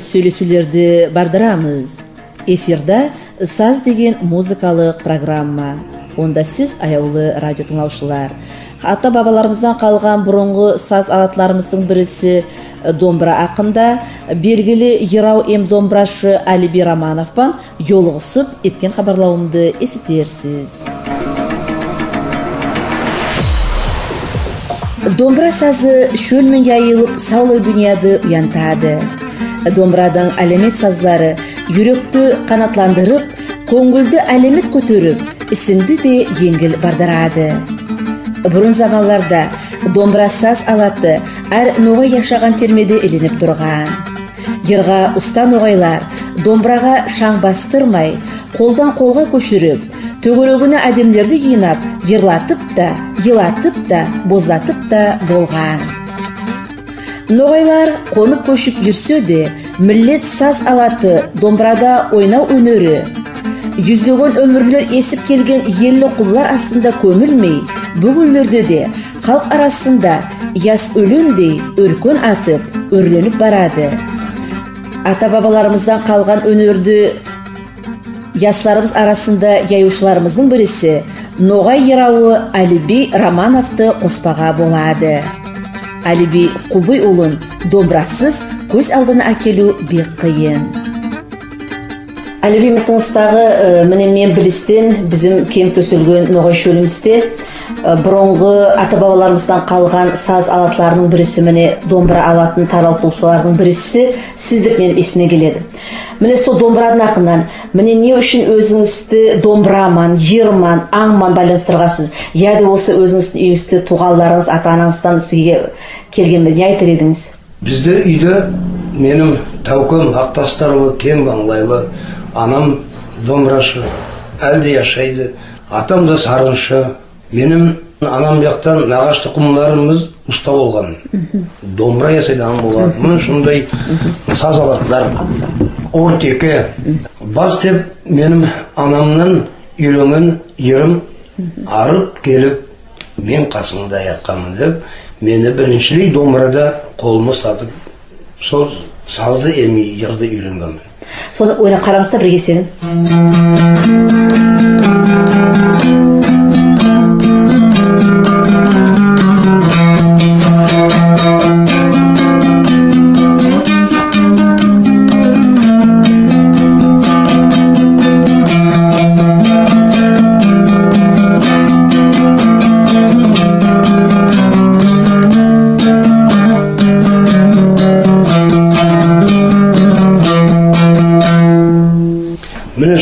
сөйлесулерді бардырамыз. Эфирда «Саз» деген музыкалық программа. Онда сіз, аяулы радио тыңлаушылар, ата-бабаларымыздан қалған бұрынғы саз алатларымыздың бірісі домбыра ақында белгілі Ерау эм домбырашы Алиби Романовпан жолығысып еткен хабарлауымды есітерсіз. Домбыра сазы шөлмен жайылып саулы дүнияды уянтады. Домбырадан әлемет сазлары жүректі қанатландырып, көңілді әлемет көтеріп, ісіңді де еңгіл бардырады. Бұрын заманларда домбыра саз алаты әр ноғай яшаған термеде еленіп тұрған. Ерға ұста ноғайлар домбыраға шаң бастырмай, қолдан қолға көшіріп, төгірегіне әдемдерді жинап, ерлатып да, елатып да, боздатып да болған. Ноғайлар қонып көшіп жүрсе де, миллет саз алаты домбырада ойнау өнері. Жүздеген өмірлер есіп келген елі құллар астында көмілмей, бүгінлерде де халық арасында яс өлендей өркөн атып, өрленіп барады. Ата-бабаларымыздан қалған өнерді ясларымыз арасында яюшыларымыздың бірісі Ноғай Ерауы Алиби Романовты қоспаға болады. Алиби Құбый ұлын домбырасыз көз алдына әкелу бек қиын. Алиби мытыңыздағы мен білістен біздің кең төселген Ноғай шөлімізде бұрынғы ата-бабаларымыздан қалған саз алатларының бірісі, домбыра алатын таралтушылардың бірісі сіз деп мен есіме келеді. Сол домбыраның ақынан, не үшін өзіңізді домбыраман, жерман, аңман байланыстырғасыз? Яды осы өзіңіздің үйіңізді туғанларыңыз, ата-анаңыздан сізге келгенде не айтыр едіңіз? Бізде үйде менің тауқым ақтастарлы, кең маңлайлы анам домбырашы, әлде яшайды, атам да сарыншы. Менің анам яқтан нағаш тұқымларымыз ұста болған. Домбыра ясайдан болады. Мен шындай саз алатылар, ортеке. Бас деп менің анамнан үйренген ерім арып келіп, мен қасыңда ятқанмын деп, мені біріншілей домбырада қолымы сатып, сол сазды емей ерді үйренгенмін. Соны ойна қараңызда бірге сенің.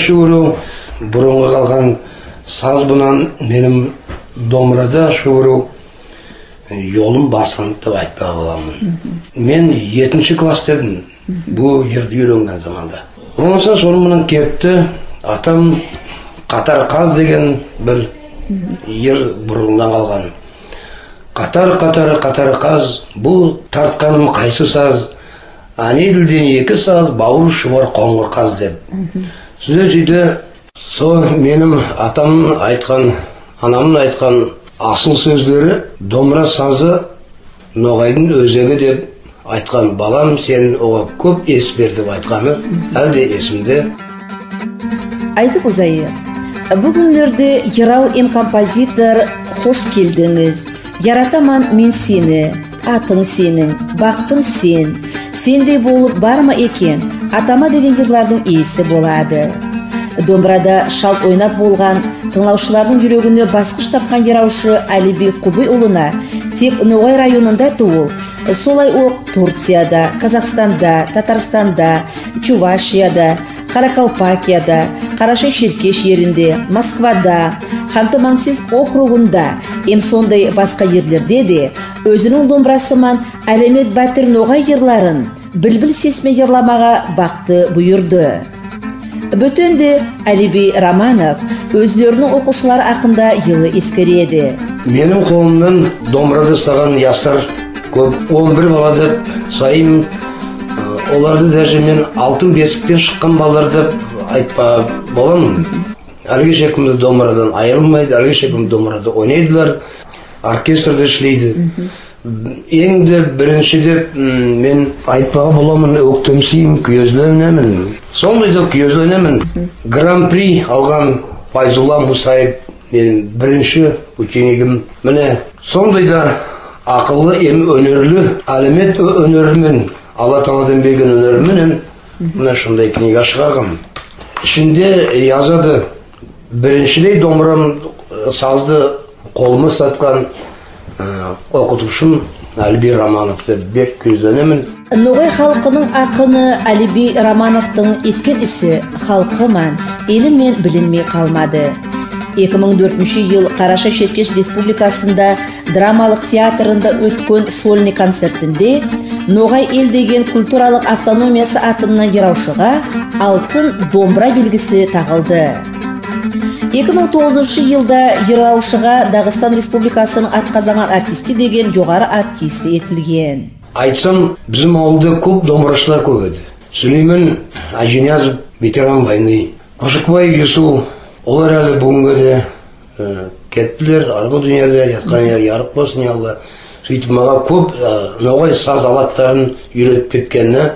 Шуыру бұрынғы қалған саз бұнан менің домбырада шуыру жолым басқан деп айтпақ боламын. Мен 7-ші класс дедім, бұл ерді үйренген заманда. Онысы соны мұнан кетті, атам Қатар қаз деген бір ер бұрыннан қалған. Қатар қаз, бұл тартқаным қайсы саз, анеділден 2 саз, бауыр шұбар қоңыр қаз деп. Сөз үйде сол менің атамның айтқан, анамның айтқан асыл сөздері домбыра сазы Ноғайдың өзегі деп айтқан. Балам, сен оға көп ес бер деп айтқаны әлде есімде. Айтып ұзайы, бүгінлерде Ерау эм композитор хош келдіңіз. Яратаман мен сені, атың сенің, бақтың сен. Сендей болып барма екен, атама деген жырлардың иесі болады. Домбырада шалт ойнап болған тыңлаушылардың жүрегіне басқыш тапқан Ераушы Алиби Құбый ұлына тек Ноғай районында туыл, солай оқ Турцияда, Қазақстанда, Татарстанда, Чувашияда, Қаракалпакияда, Қараша-Черкеш жерінде, Москвада, Ханты-Мансийск округында, сондай басқа ерлерде де өзінің домбырасымен әлемет бәтір Ноғай ерларын білбіл сесме ерламаға бақты бұйырды. Бөтенде Алиби Романов өзлерінің оқушылары ақында елі ескереді. Менің қолымнан домбырады саған ястар көп, 11 бала деп сайым. Оларды даже мен алтын бесіктен шыққан балалар деп айтпа боламын. Әлгі шекімді домбырадан айырылмайды, әлгі шекімді домбырада ойнайдылар, оркестрді ішлейді. Endi birinchi deb men aytпага боламын, өктөмсүйм, күйөзлөнөмүн. Сондай да күйөзлөнөмүн. Гран-при алган Файзулла Мусаев менин биринчи ученигим. Міне сондай да акыллы, эми өнөрлүү, алемет өнөрүмүн, Алла Тааладан берген өнөрүмүн мына шундай книга чыгаргам. Ичинде жазады: биринчидей домбырам сазды колума саткан окутушум Алиби Романов деп бек көздөнөмүн. Ноғай халқының ақыны Алиби Романовтың еткен ісі халқыман, елімен білінмей қалмады. 2004 ел Қараша Черкеш Республикасында драмалық театрында өткен сольный концертінде Ноғай ел деген культуралық автономиясы атынан жыраушыға алтын домбыра белгісі тағылды. 2009 жылда жыраушыға Дағыстан Республикасының атқазанған артисті деген жоғары ат тиісті етілген. Айтсам, bizim ауылда көп домбырашылар көп еді. Сүлеймен Ажинязов, ветеран войны, Қошықбай Юсу, олар әлі бүгінгі де кеттілер, арғы дүниеде жатқан ярық болсын ялла. Сөйтіп маға көп Ноғай саз алаттарын үйретіп кеткеніне,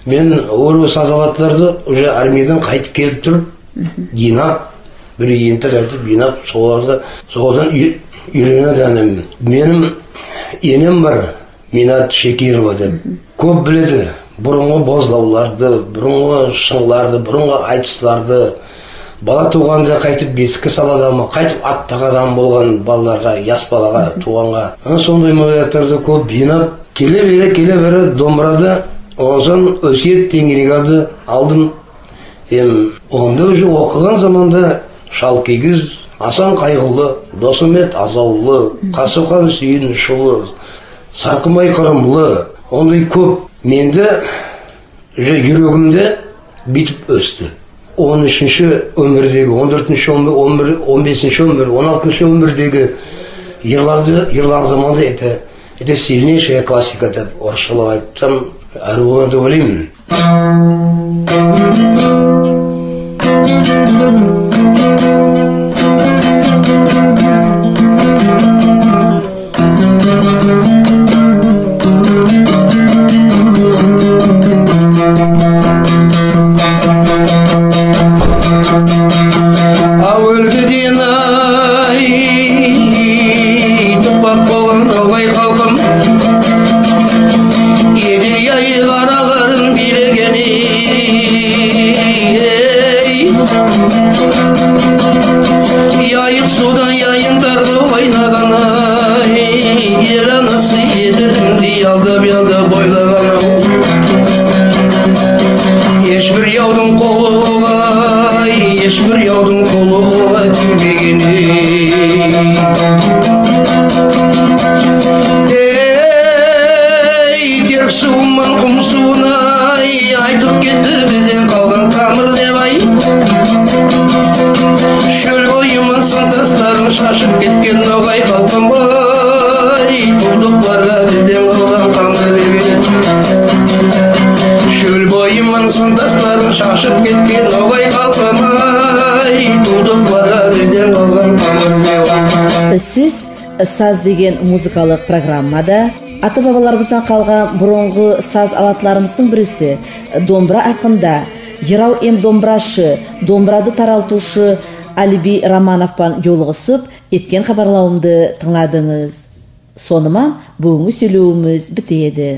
мен ору саз алаттарды уже армиядан қайтып келіп тұрып, жинап, бір ентік айтып, жинап, соғадан үйрене дәнемін. Менің енем бар, Минат Шекирова деп. Көп біледі бұрынғы бозлауларды, бұрынғы шыңларды, бұрынғы айтыстарды. Бала туғанда қайтып бесікке саладамы, қайтып ат тағадам болған балаларға, яс балаға, туғанға. Сондай молаяттарды көп жинап, келе бере домбырада оңсан өсиет теңгенегарды алдым. Онда уже оқыған заманда Шалкигіз, Асан Қайғылы, Досымет Азаулы, Қасымхан Сүйіншұлы, Сарқымай Қырымлы, ондай көп. Менде жүрегімде битіп өсті. 13-ші өмірдегі, 14-ші өмір, 15-ші өмір, 16-ші өмірдегі ерлан заманда это сильнейшая классика деп орысшалап айтсам, әрі оларды ойлаймын. Yayık sudan yayındарды ойнағаны, ел анасы едірінде ялдап бойлағаны. Ешбір яудың қолы тимегені. Тер суыман құм суына айтып кетті бізден қалған тамыр деп ай. Шөл бойымын сантастарын шашып кеткен Ноғай халқым бай, құлдықларға бізден қалған қамыр деп. Шөл бойымын сантастарын шашып кеткен Ноғай халқым бай, құлдықларға бізден қалған қамыр деп. Сіз саз деген музыкалық программада ата-бабаларымыздан қалған бұрынғы саз алатларымыздың бірісі домбыра ақында Жырау домбырашы, домбырады таралтушы Алиби Романовпан жолығысып, еткен хабарлауымды тыңладыңыз. Соныман бүгінгі сөйлеуіміз бітеді.